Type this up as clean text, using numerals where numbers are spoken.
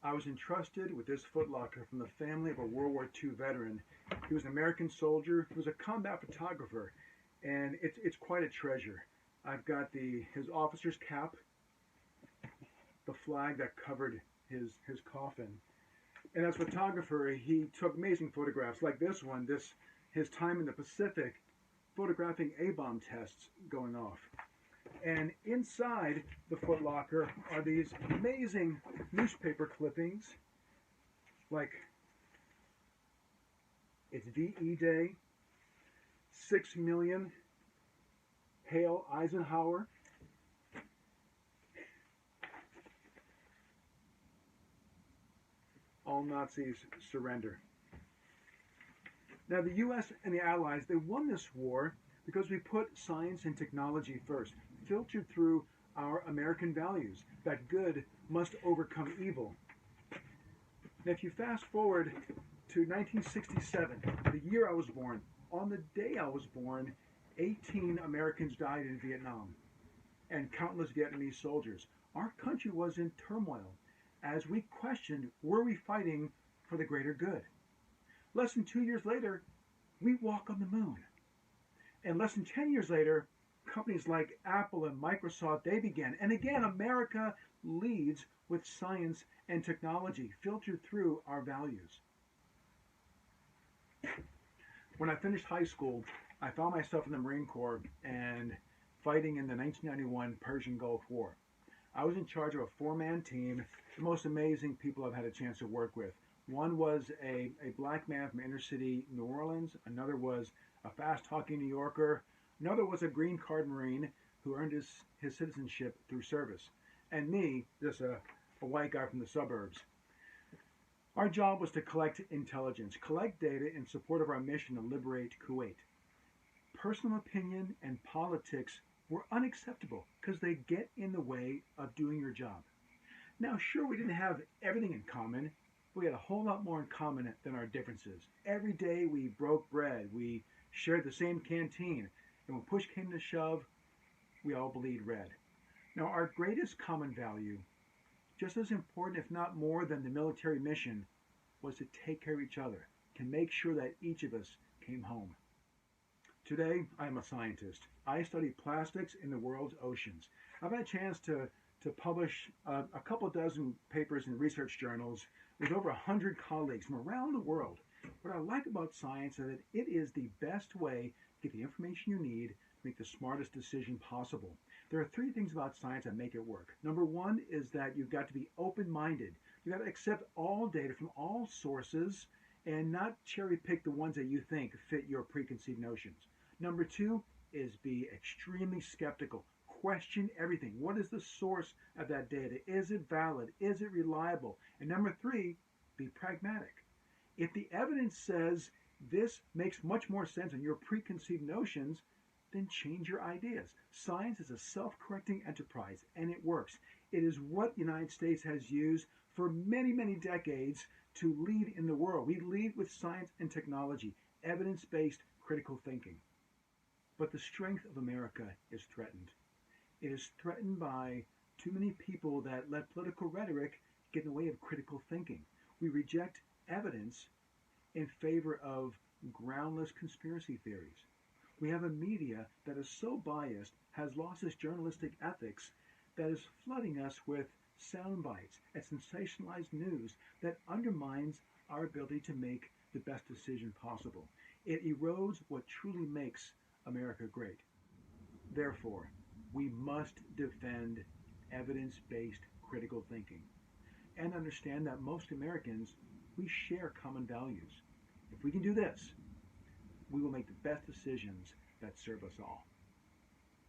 I was entrusted with this footlocker from the family of a World War II veteran. He was an American soldier. He was a combat photographer, and it's quite a treasure. I've got his officer's cap, the flag that covered his coffin. And as a photographer, he took amazing photographs like this one, his time in the Pacific photographing A-bomb tests going off. And inside the footlocker are these amazing newspaper clippings, like it's VE Day, 6 million, Hail Eisenhower. All Nazis surrender. Now the U.S. and the Allies, they won this war because we put science and technology first, filtered through our American values, that good must overcome evil. Now if you fast forward to 1967, the year I was born, on the day I was born, 18 Americans died in Vietnam and countless Vietnamese soldiers. Our country was in turmoil as we questioned, were we fighting for the greater good? Less than 2 years later, we walk on the moon. And less than 10 years later, companies like Apple and Microsoft, they began. And again, America leads with science and technology filtered through our values. When I finished high school, I found myself in the Marine Corps and fighting in the 1991 Persian Gulf War. I was in charge of a 4-man team, the most amazing people I've had a chance to work with. One was a black man from inner city New Orleans. Another was a fast-talking New Yorker. Another was a green card Marine who earned his citizenship through service. And me, just a white guy from the suburbs. Our job was to collect intelligence, collect data in support of our mission to liberate Kuwait. Personal opinion and politics were unacceptable because they get in the way of doing your job. Now, sure, we didn't have everything in common, but we had a whole lot more in common than our differences. Every day we broke bread, we shared the same canteen, and when push came to shove, we all bleed red. Now, our greatest common value, just as important if not more than the military mission, was to take care of each other, to make sure that each of us came home. Today, I am a scientist. I study plastics in the world's oceans. I've had a chance to publish a couple dozen papers in research journals with over 100 colleagues from around the world. What I like about science is that it is the best way to get the information you need to make the smartest decision possible. There are 3 things about science that make it work. Number 1 is that you've got to be open-minded. You've got to accept all data from all sources and not cherry-pick the ones that you think fit your preconceived notions. Number 2 is be extremely skeptical. Question everything. What is the source of that data? Is it valid? Is it reliable? And number 3, be pragmatic. If the evidence says this makes much more sense than your preconceived notions, then change your ideas. Science is a self-correcting enterprise, and it works. It is what the United States has used for many, many decades to lead in the world. We lead with science and technology, evidence-based critical thinking. But the strength of America is threatened. It is threatened by too many people that let political rhetoric get in the way of critical thinking. We reject evidence in favor of groundless conspiracy theories. We have a media that is so biased, has lost its journalistic ethics, that is flooding us with sound bites and sensationalized news that undermines our ability to make the best decision possible. It erodes what truly makes America great. Therefore, we must defend evidence-based critical thinking and understand that most Americans, we share common values. If we can do this, we will make the best decisions that serve us all.